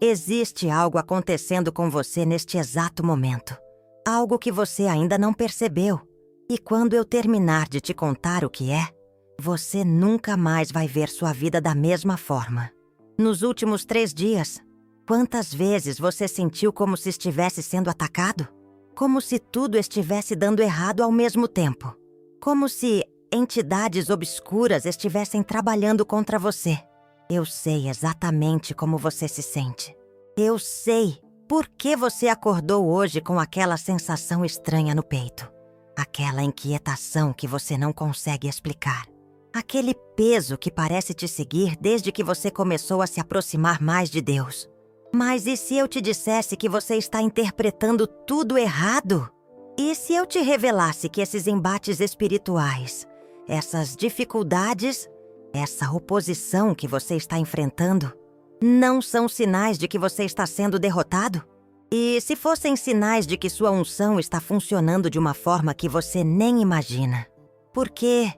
Existe algo acontecendo com você neste exato momento. Algo que você ainda não percebeu. E quando eu terminar de te contar o que é, você nunca mais vai ver sua vida da mesma forma. Nos últimos 3 dias, quantas vezes você sentiu como se estivesse sendo atacado? Como se tudo estivesse dando errado ao mesmo tempo. Como se entidades obscuras estivessem trabalhando contra você. Eu sei exatamente como você se sente. Eu sei por que você acordou hoje com aquela sensação estranha no peito. Aquela inquietação que você não consegue explicar. Aquele peso que parece te seguir desde que você começou a se aproximar mais de Deus. Mas e se eu te dissesse que você está interpretando tudo errado? E se eu te revelasse que esses embates espirituais, essas dificuldades, essa oposição que você está enfrentando, não são sinais de que você está sendo derrotado? E se fossem sinais de que sua unção está funcionando de uma forma que você nem imagina? Porque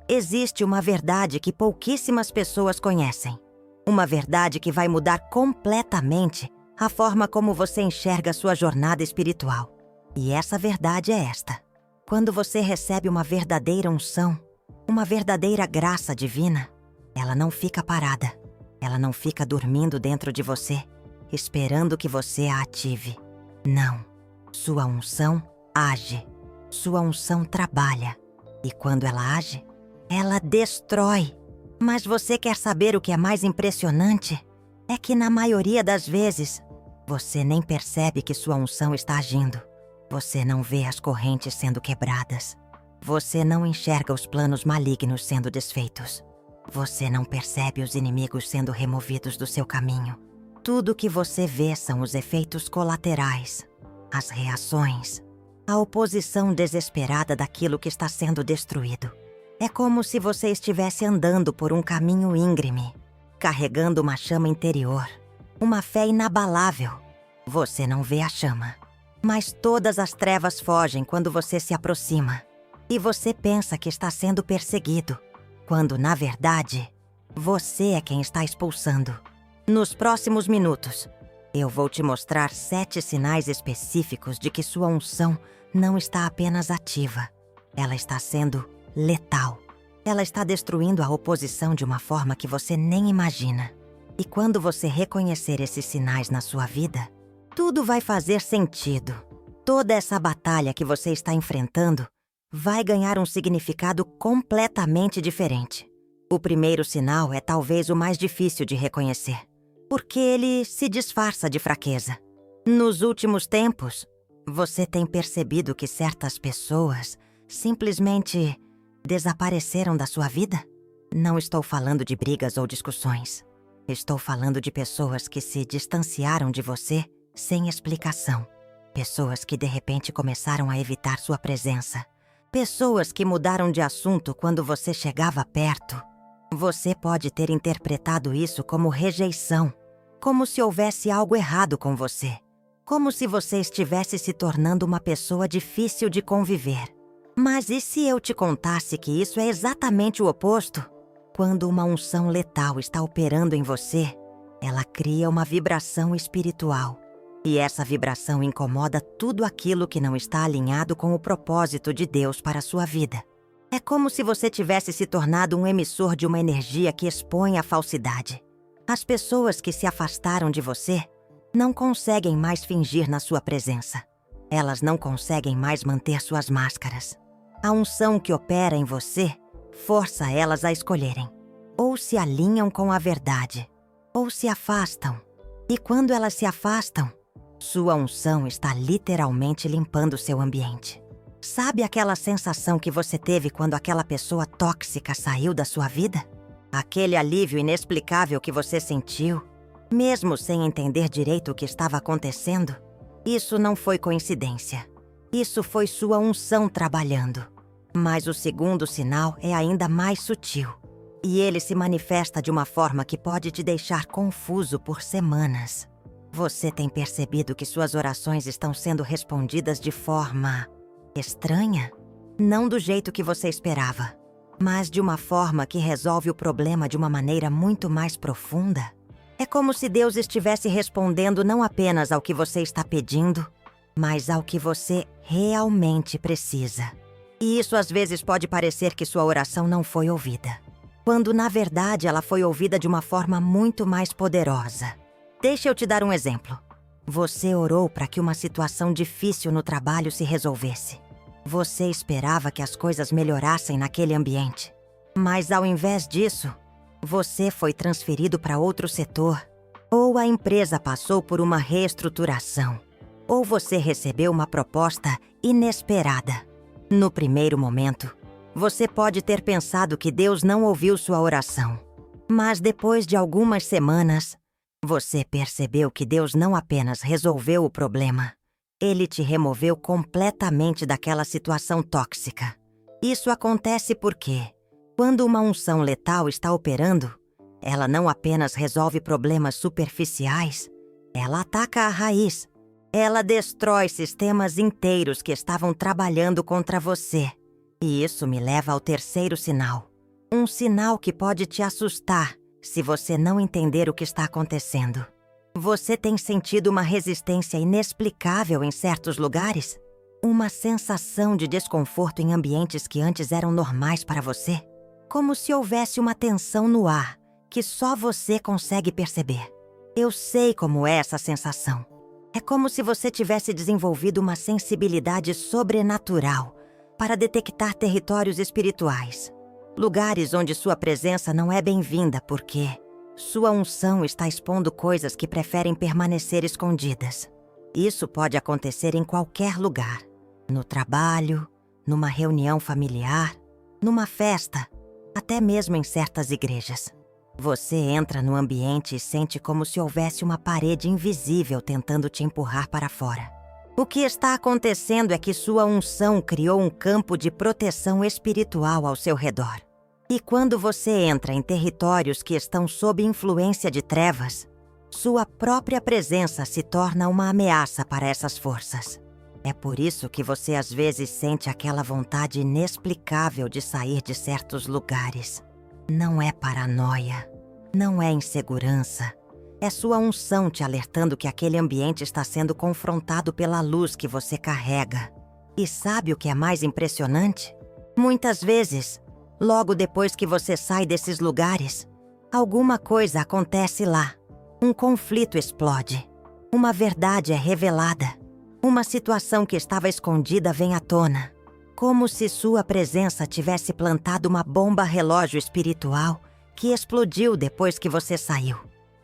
existe uma verdade que pouquíssimas pessoas conhecem. Uma verdade que vai mudar completamente a forma como você enxerga sua jornada espiritual. E essa verdade é esta. Quando você recebe uma verdadeira unção, uma verdadeira graça divina, ela não fica parada. Ela não fica dormindo dentro de você, esperando que você a ative. Não. Sua unção age. Sua unção trabalha. E quando ela age, ela destrói. Mas você quer saber o que é mais impressionante? É que na maioria das vezes, você nem percebe que sua unção está agindo. Você não vê as correntes sendo quebradas. Você não enxerga os planos malignos sendo desfeitos. Você não percebe os inimigos sendo removidos do seu caminho. Tudo que você vê são os efeitos colaterais, as reações, a oposição desesperada daquilo que está sendo destruído. É como se você estivesse andando por um caminho íngreme, carregando uma chama interior, uma fé inabalável. Você não vê a chama, mas todas as trevas fogem quando você se aproxima. E você pensa que está sendo perseguido, quando, na verdade, você é quem está expulsando. Nos próximos minutos, eu vou te mostrar 7 sinais específicos de que sua unção não está apenas ativa. Ela está sendo letal. Ela está destruindo a oposição de uma forma que você nem imagina. E quando você reconhecer esses sinais na sua vida, tudo vai fazer sentido. Toda essa batalha que você está enfrentando vai ganhar um significado completamente diferente. O primeiro sinal é talvez o mais difícil de reconhecer, porque ele se disfarça de fraqueza. Nos últimos tempos, você tem percebido que certas pessoas simplesmente desapareceram da sua vida? Não estou falando de brigas ou discussões. Estou falando de pessoas que se distanciaram de você sem explicação. Pessoas que de repente começaram a evitar sua presença. Pessoas que mudaram de assunto quando você chegava perto. Você pode ter interpretado isso como rejeição, como se houvesse algo errado com você, como se você estivesse se tornando uma pessoa difícil de conviver. Mas e se eu te contasse que isso é exatamente o oposto? Quando uma unção letal está operando em você, ela cria uma vibração espiritual. E essa vibração incomoda tudo aquilo que não está alinhado com o propósito de Deus para a sua vida. É como se você tivesse se tornado um emissor de uma energia que expõe a falsidade. As pessoas que se afastaram de você não conseguem mais fingir na sua presença. Elas não conseguem mais manter suas máscaras. A unção que opera em você força elas a escolherem. Ou se alinham com a verdade, ou se afastam. E quando elas se afastam, sua unção está literalmente limpando seu ambiente. Sabe aquela sensação que você teve quando aquela pessoa tóxica saiu da sua vida? Aquele alívio inexplicável que você sentiu, mesmo sem entender direito o que estava acontecendo? Isso não foi coincidência. Isso foi sua unção trabalhando. Mas o segundo sinal é ainda mais sutil. E ele se manifesta de uma forma que pode te deixar confuso por semanas. Você tem percebido que suas orações estão sendo respondidas de forma estranha? Não do jeito que você esperava, mas de uma forma que resolve o problema de uma maneira muito mais profunda? É como se Deus estivesse respondendo não apenas ao que você está pedindo, mas ao que você realmente precisa. E isso às vezes pode parecer que sua oração não foi ouvida, quando na verdade ela foi ouvida de uma forma muito mais poderosa. Deixa eu te dar um exemplo. Você orou para que uma situação difícil no trabalho se resolvesse. Você esperava que as coisas melhorassem naquele ambiente. Mas ao invés disso, você foi transferido para outro setor, ou a empresa passou por uma reestruturação, ou você recebeu uma proposta inesperada. No primeiro momento, você pode ter pensado que Deus não ouviu sua oração. Mas depois de algumas semanas, você percebeu que Deus não apenas resolveu o problema, Ele te removeu completamente daquela situação tóxica. Isso acontece porque, quando uma unção letal está operando, ela não apenas resolve problemas superficiais, ela ataca a raiz. Ela destrói sistemas inteiros que estavam trabalhando contra você. E isso me leva ao terceiro sinal. Um sinal que pode te assustar se você não entender o que está acontecendo. Você tem sentido uma resistência inexplicável em certos lugares? Uma sensação de desconforto em ambientes que antes eram normais para você? Como se houvesse uma tensão no ar que só você consegue perceber. Eu sei como é essa sensação. É como se você tivesse desenvolvido uma sensibilidade sobrenatural para detectar territórios espirituais. Lugares onde sua presença não é bem-vinda porque sua unção está expondo coisas que preferem permanecer escondidas. Isso pode acontecer em qualquer lugar. No trabalho, numa reunião familiar, numa festa, até mesmo em certas igrejas. Você entra no ambiente e sente como se houvesse uma parede invisível tentando te empurrar para fora. O que está acontecendo é que sua unção criou um campo de proteção espiritual ao seu redor. E quando você entra em territórios que estão sob influência de trevas, sua própria presença se torna uma ameaça para essas forças. É por isso que você às vezes sente aquela vontade inexplicável de sair de certos lugares. Não é paranoia, não é insegurança. É sua unção te alertando que aquele ambiente está sendo confrontado pela luz que você carrega. E sabe o que é mais impressionante? Muitas vezes, logo depois que você sai desses lugares, alguma coisa acontece lá. Um conflito explode. Uma verdade é revelada. Uma situação que estava escondida vem à tona. Como se sua presença tivesse plantado uma bomba relógio espiritual que explodiu depois que você saiu.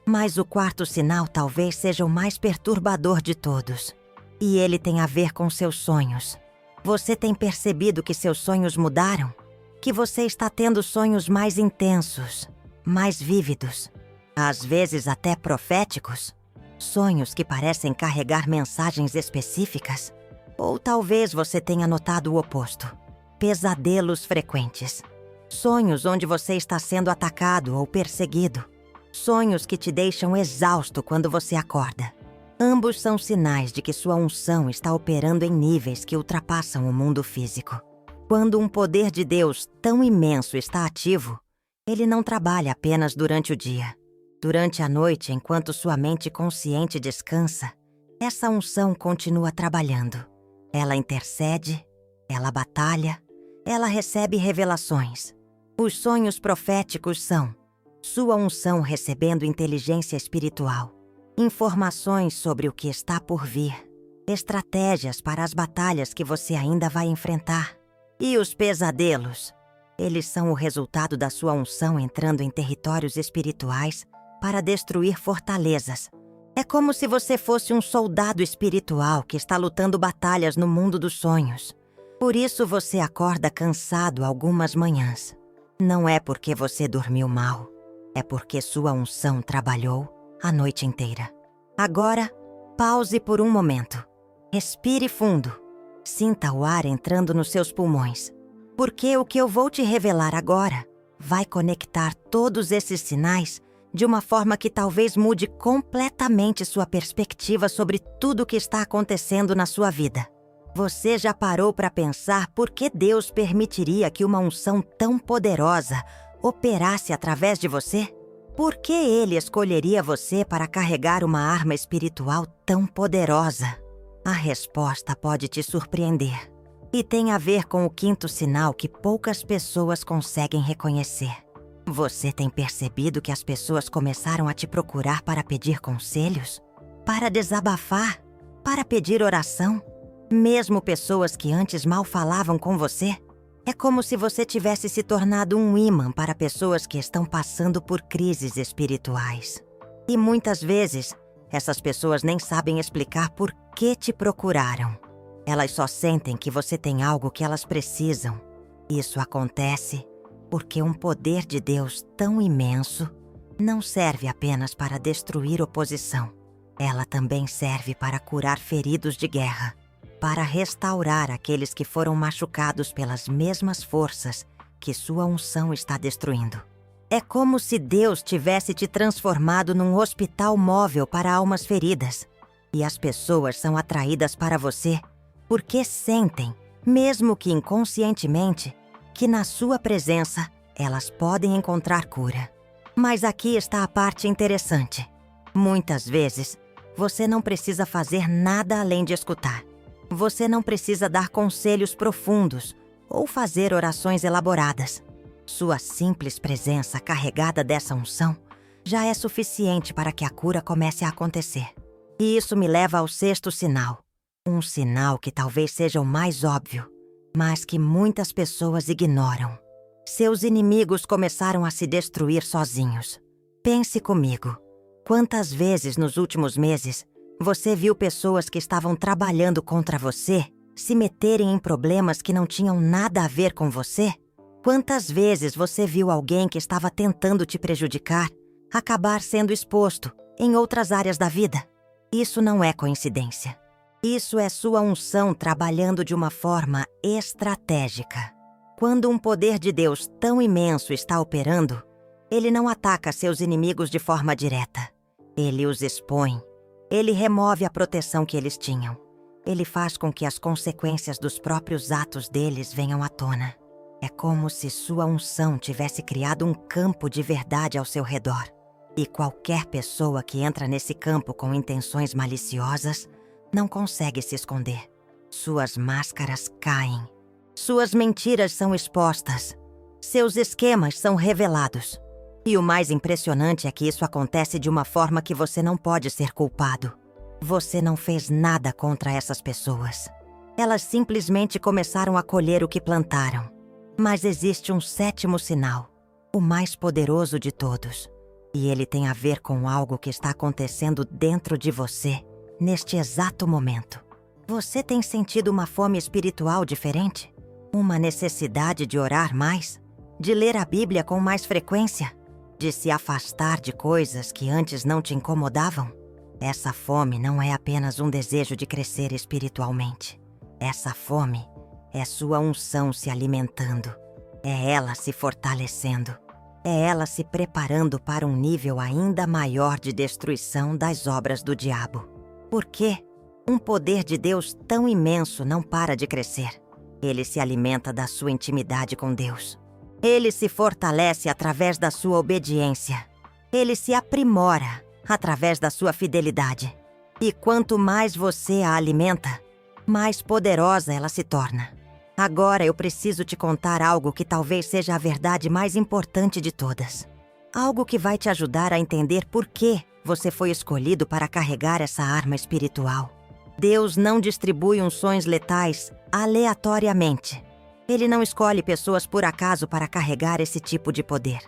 Mas o quarto sinal talvez seja o mais perturbador de todos. E ele tem a ver com seus sonhos. Você tem percebido que seus sonhos mudaram? Que você está tendo sonhos mais intensos, mais vívidos, às vezes até proféticos? Sonhos que parecem carregar mensagens específicas? Ou talvez você tenha notado o oposto. Pesadelos frequentes. Sonhos onde você está sendo atacado ou perseguido. Sonhos que te deixam exausto quando você acorda. Ambos são sinais de que sua unção está operando em níveis que ultrapassam o mundo físico. Quando um poder de Deus tão imenso está ativo, ele não trabalha apenas durante o dia. Durante a noite, enquanto sua mente consciente descansa, essa unção continua trabalhando. Ela intercede, ela batalha, ela recebe revelações. Os sonhos proféticos são sua unção recebendo inteligência espiritual, informações sobre o que está por vir, estratégias para as batalhas que você ainda vai enfrentar. E os pesadelos? Eles são o resultado da sua unção entrando em territórios espirituais para destruir fortalezas. É como se você fosse um soldado espiritual que está lutando batalhas no mundo dos sonhos. Por isso você acorda cansado algumas manhãs. Não é porque você dormiu mal. É porque sua unção trabalhou a noite inteira. Agora, pause por um momento. Respire fundo. Sinta o ar entrando nos seus pulmões. Porque o que eu vou te revelar agora vai conectar todos esses sinais de uma forma que talvez mude completamente sua perspectiva sobre tudo o que está acontecendo na sua vida. Você já parou para pensar por que Deus permitiria que uma unção tão poderosa operasse através de você? Por que ele escolheria você para carregar uma arma espiritual tão poderosa? A resposta pode te surpreender e tem a ver com o quinto sinal que poucas pessoas conseguem reconhecer. Você tem percebido que as pessoas começaram a te procurar para pedir conselhos? Para desabafar? Para pedir oração? Mesmo pessoas que antes mal falavam com você? É como se você tivesse se tornado um imã para pessoas que estão passando por crises espirituais. E muitas vezes, essas pessoas nem sabem explicar por que te procuraram. Elas só sentem que você tem algo que elas precisam. Isso acontece porque um poder de Deus tão imenso não serve apenas para destruir oposição. Ela também serve para curar feridos de guerra, para restaurar aqueles que foram machucados pelas mesmas forças que sua unção está destruindo. É como se Deus tivesse te transformado num hospital móvel para almas feridas. E as pessoas são atraídas para você porque sentem, mesmo que inconscientemente, que na sua presença elas podem encontrar cura. Mas aqui está a parte interessante. Muitas vezes, você não precisa fazer nada além de escutar. Você não precisa dar conselhos profundos ou fazer orações elaboradas. Sua simples presença carregada dessa unção já é suficiente para que a cura comece a acontecer. E isso me leva ao sexto sinal. Um sinal que talvez seja o mais óbvio, mas que muitas pessoas ignoram. Seus inimigos começaram a se destruir sozinhos. Pense comigo. Quantas vezes nos últimos meses você viu pessoas que estavam trabalhando contra você se meterem em problemas que não tinham nada a ver com você? Quantas vezes você viu alguém que estava tentando te prejudicar acabar sendo exposto em outras áreas da vida? Isso não é coincidência. Isso é sua unção trabalhando de uma forma estratégica. Quando um poder de Deus tão imenso está operando, ele não ataca seus inimigos de forma direta. Ele os expõe. Ele remove a proteção que eles tinham. Ele faz com que as consequências dos próprios atos deles venham à tona. É como se sua unção tivesse criado um campo de verdade ao seu redor. E qualquer pessoa que entra nesse campo com intenções maliciosas não consegue se esconder. Suas máscaras caem. Suas mentiras são expostas. Seus esquemas são revelados. E o mais impressionante é que isso acontece de uma forma que você não pode ser culpado. Você não fez nada contra essas pessoas. Elas simplesmente começaram a colher o que plantaram. Mas existe um sétimo sinal, o mais poderoso de todos. E ele tem a ver com algo que está acontecendo dentro de você, neste exato momento. Você tem sentido uma fome espiritual diferente? Uma necessidade de orar mais? De ler a Bíblia com mais frequência? De se afastar de coisas que antes não te incomodavam? Essa fome não é apenas um desejo de crescer espiritualmente. Essa fome é sua unção se alimentando. É ela se fortalecendo. É ela se preparando para um nível ainda maior de destruição das obras do diabo. Por quê? Um poder de Deus tão imenso não para de crescer. Ele se alimenta da sua intimidade com Deus. Ele se fortalece através da sua obediência. Ele se aprimora através da sua fidelidade. E quanto mais você a alimenta, mais poderosa ela se torna. Agora eu preciso te contar algo que talvez seja a verdade mais importante de todas. Algo que vai te ajudar a entender por que você foi escolhido para carregar essa arma espiritual. Deus não distribui unções letais aleatoriamente. Ele não escolhe pessoas por acaso para carregar esse tipo de poder.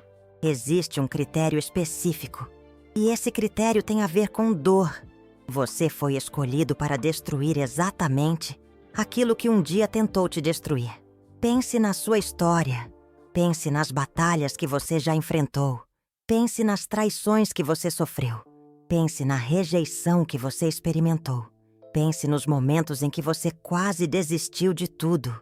Existe um critério específico. E esse critério tem a ver com dor. Você foi escolhido para destruir exatamente aquilo que um dia tentou te destruir. Pense na sua história. Pense nas batalhas que você já enfrentou. Pense nas traições que você sofreu. Pense na rejeição que você experimentou. Pense nos momentos em que você quase desistiu de tudo.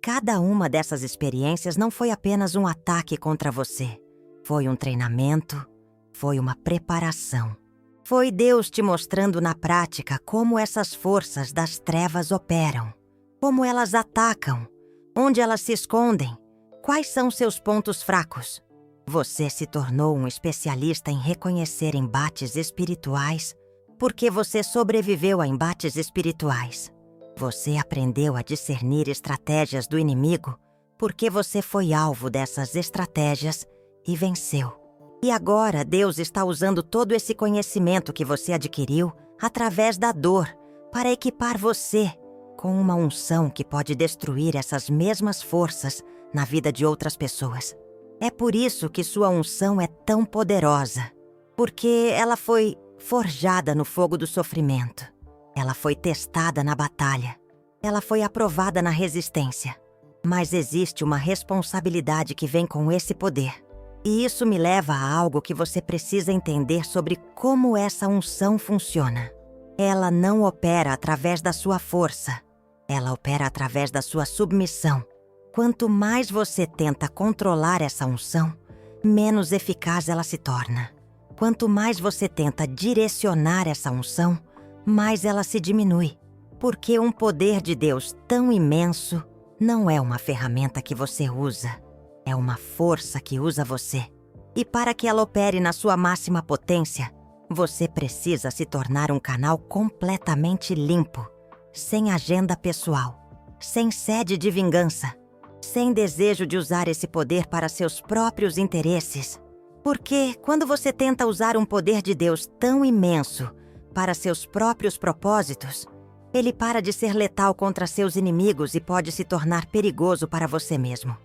Cada uma dessas experiências não foi apenas um ataque contra você. Foi um treinamento, foi uma preparação. Foi Deus te mostrando na prática como essas forças das trevas operam, como elas atacam, onde elas se escondem, quais são seus pontos fracos. Você se tornou um especialista em reconhecer embates espirituais porque você sobreviveu a embates espirituais. Você aprendeu a discernir estratégias do inimigo porque você foi alvo dessas estratégias e venceu. E agora Deus está usando todo esse conhecimento que você adquiriu através da dor para equipar você com uma unção que pode destruir essas mesmas forças na vida de outras pessoas. É por isso que sua unção é tão poderosa, porque ela foi forjada no fogo do sofrimento. Ela foi testada na batalha. Ela foi aprovada na resistência. Mas existe uma responsabilidade que vem com esse poder. E isso me leva a algo que você precisa entender sobre como essa unção funciona. Ela não opera através da sua força. Ela opera através da sua submissão. Quanto mais você tenta controlar essa unção, menos eficaz ela se torna. Quanto mais você tenta direcionar essa unção, mais ela se diminui. Porque um poder de Deus tão imenso não é uma ferramenta que você usa. É uma força que usa você. E para que ela opere na sua máxima potência, você precisa se tornar um canal completamente limpo, sem agenda pessoal, sem sede de vingança, sem desejo de usar esse poder para seus próprios interesses. Porque quando você tenta usar um poder de Deus tão imenso para seus próprios propósitos, ele para de ser letal contra seus inimigos e pode se tornar perigoso para você mesmo.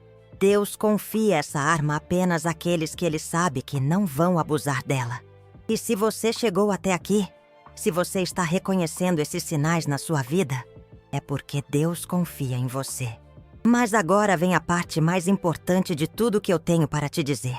Deus confia essa arma apenas àqueles que ele sabe que não vão abusar dela. E se você chegou até aqui, se você está reconhecendo esses sinais na sua vida, é porque Deus confia em você. Mas agora vem a parte mais importante de tudo que eu tenho para te dizer.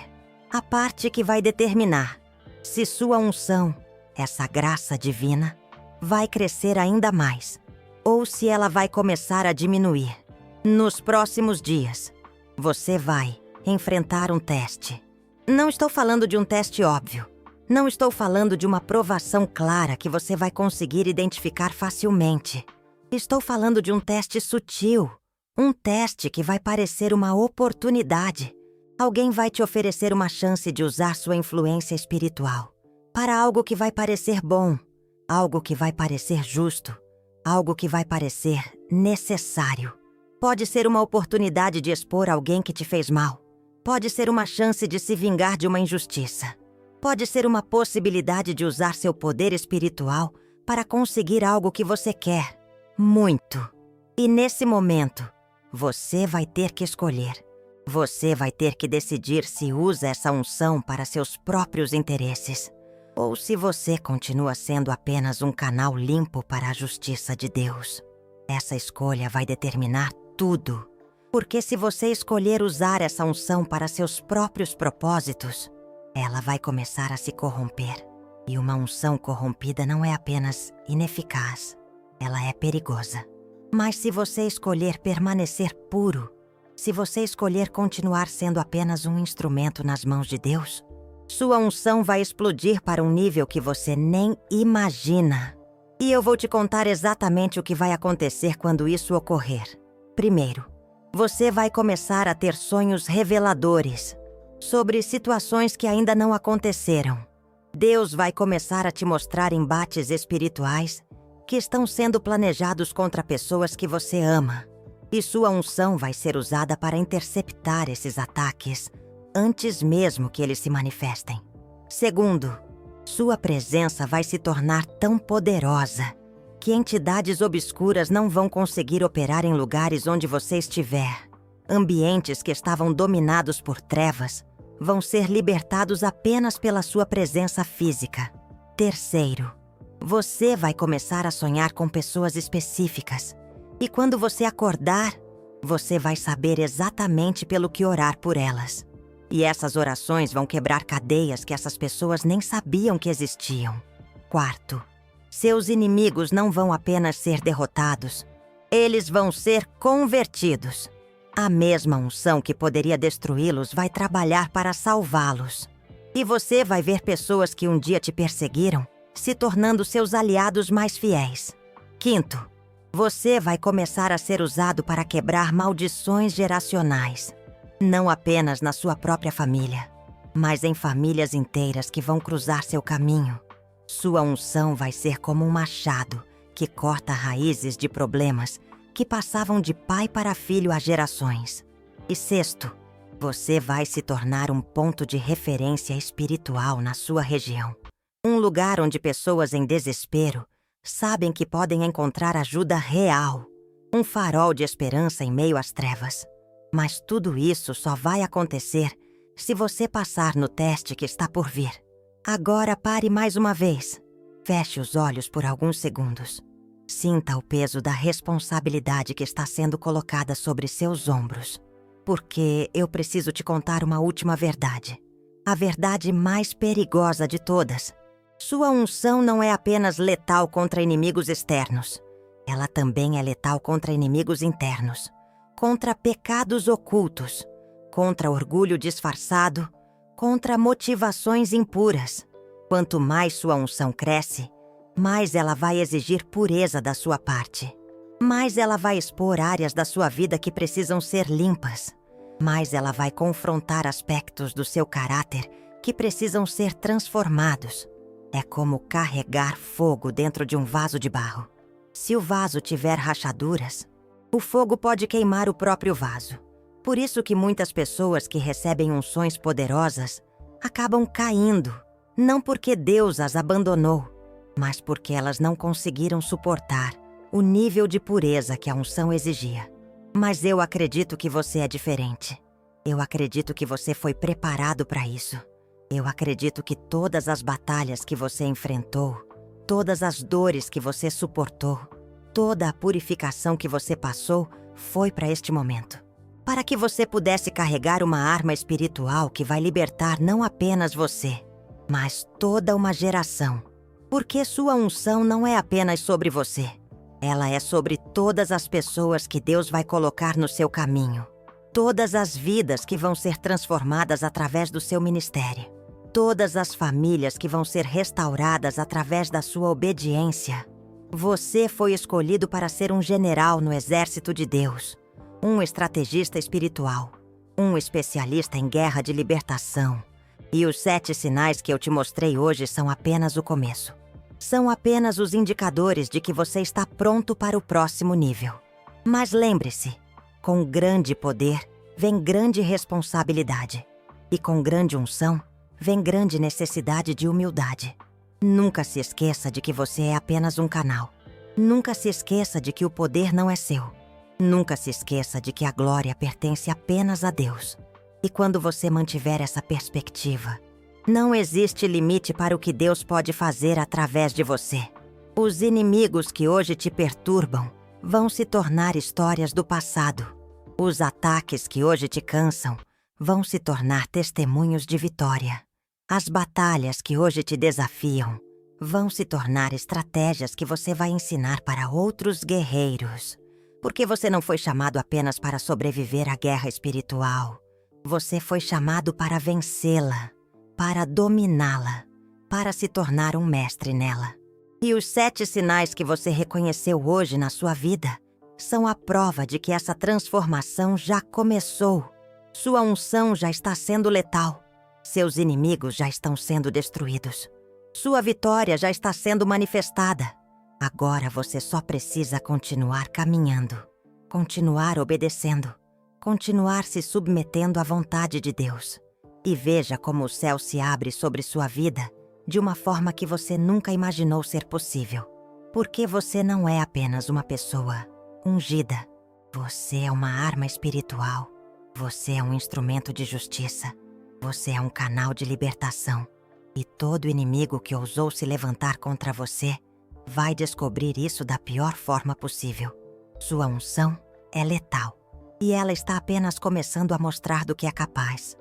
A parte que vai determinar se sua unção, essa graça divina, vai crescer ainda mais, ou se ela vai começar a diminuir. Nos próximos dias, você vai enfrentar um teste. Não estou falando de um teste óbvio. Não estou falando de uma provação clara que você vai conseguir identificar facilmente. Estou falando de um teste sutil. Um teste que vai parecer uma oportunidade. Alguém vai te oferecer uma chance de usar sua influência espiritual para algo que vai parecer bom, algo que vai parecer justo, algo que vai parecer necessário. Pode ser uma oportunidade de expor alguém que te fez mal. Pode ser uma chance de se vingar de uma injustiça. Pode ser uma possibilidade de usar seu poder espiritual para conseguir algo que você quer. Muito. E nesse momento, você vai ter que escolher. Você vai ter que decidir se usa essa unção para seus próprios interesses, ou se você continua sendo apenas um canal limpo para a justiça de Deus. Essa escolha vai determinar tudo. Porque se você escolher usar essa unção para seus próprios propósitos, ela vai começar a se corromper. E uma unção corrompida não é apenas ineficaz, ela é perigosa. Mas se você escolher permanecer puro, se você escolher continuar sendo apenas um instrumento nas mãos de Deus, sua unção vai explodir para um nível que você nem imagina. E eu vou te contar exatamente o que vai acontecer quando isso ocorrer. Primeiro, você vai começar a ter sonhos reveladores sobre situações que ainda não aconteceram. Deus vai começar a te mostrar embates espirituais que estão sendo planejados contra pessoas que você ama. E sua unção vai ser usada para interceptar esses ataques antes mesmo que eles se manifestem. Segundo, sua presença vai se tornar tão poderosa que entidades obscuras não vão conseguir operar em lugares onde você estiver. Ambientes que estavam dominados por trevas vão ser libertados apenas pela sua presença física. Terceiro, você vai começar a sonhar com pessoas específicas. E quando você acordar, você vai saber exatamente pelo que orar por elas. E essas orações vão quebrar cadeias que essas pessoas nem sabiam que existiam. Quarto, seus inimigos não vão apenas ser derrotados, eles vão ser convertidos. A mesma unção que poderia destruí-los vai trabalhar para salvá-los. E você vai ver pessoas que um dia te perseguiram se tornando seus aliados mais fiéis. Quinto, você vai começar a ser usado para quebrar maldições geracionais. Não apenas na sua própria família, mas em famílias inteiras que vão cruzar seu caminho. Sua unção vai ser como um machado que corta raízes de problemas que passavam de pai para filho há gerações. E sexto, você vai se tornar um ponto de referência espiritual na sua região. Um lugar onde pessoas em desespero sabem que podem encontrar ajuda real. Um farol de esperança em meio às trevas. Mas tudo isso só vai acontecer se você passar no teste que está por vir. Agora pare mais uma vez. Feche os olhos por alguns segundos. Sinta o peso da responsabilidade que está sendo colocada sobre seus ombros. Porque eu preciso te contar uma última verdade. A verdade mais perigosa de todas. Sua unção não é apenas letal contra inimigos externos. Ela também é letal contra inimigos internos. Contra pecados ocultos. Contra orgulho disfarçado. Contra motivações impuras. Quanto mais sua unção cresce, mais ela vai exigir pureza da sua parte. Mais ela vai expor áreas da sua vida que precisam ser limpas. Mais ela vai confrontar aspectos do seu caráter que precisam ser transformados. É como carregar fogo dentro de um vaso de barro. Se o vaso tiver rachaduras, o fogo pode queimar o próprio vaso. Por isso que muitas pessoas que recebem unções poderosas acabam caindo, não porque Deus as abandonou, mas porque elas não conseguiram suportar o nível de pureza que a unção exigia. Mas eu acredito que você é diferente. Eu acredito que você foi preparado para isso. Eu acredito que todas as batalhas que você enfrentou, todas as dores que você suportou, toda a purificação que você passou foi para este momento. Para que você pudesse carregar uma arma espiritual que vai libertar não apenas você, mas toda uma geração. Porque sua unção não é apenas sobre você. Ela é sobre todas as pessoas que Deus vai colocar no seu caminho. Todas as vidas que vão ser transformadas através do seu ministério. Todas as famílias que vão ser restauradas através da sua obediência. Você foi escolhido para ser um general no exército de Deus. Um estrategista espiritual, um especialista em guerra de libertação. E os 7 sinais que eu te mostrei hoje são apenas o começo. São apenas os indicadores de que você está pronto para o próximo nível. Mas lembre-se, com grande poder vem grande responsabilidade. E com grande unção vem grande necessidade de humildade. Nunca se esqueça de que você é apenas um canal. Nunca se esqueça de que o poder não é seu. Nunca se esqueça de que a glória pertence apenas a Deus. E quando você mantiver essa perspectiva, não existe limite para o que Deus pode fazer através de você. Os inimigos que hoje te perturbam vão se tornar histórias do passado. Os ataques que hoje te cansam vão se tornar testemunhos de vitória. As batalhas que hoje te desafiam vão se tornar estratégias que você vai ensinar para outros guerreiros. Porque você não foi chamado apenas para sobreviver à guerra espiritual. Você foi chamado para vencê-la, para dominá-la, para se tornar um mestre nela. E os 7 sinais que você reconheceu hoje na sua vida são a prova de que essa transformação já começou. Sua unção já está sendo letal. Seus inimigos já estão sendo destruídos. Sua vitória já está sendo manifestada. Agora você só precisa continuar caminhando, continuar obedecendo, continuar se submetendo à vontade de Deus. E veja como o céu se abre sobre sua vida de uma forma que você nunca imaginou ser possível. Porque você não é apenas uma pessoa ungida. Você é uma arma espiritual. Você é um instrumento de justiça. Você é um canal de libertação. E todo inimigo que ousou se levantar contra você vai descobrir isso da pior forma possível. Sua unção é letal. E ela está apenas começando a mostrar do que é capaz.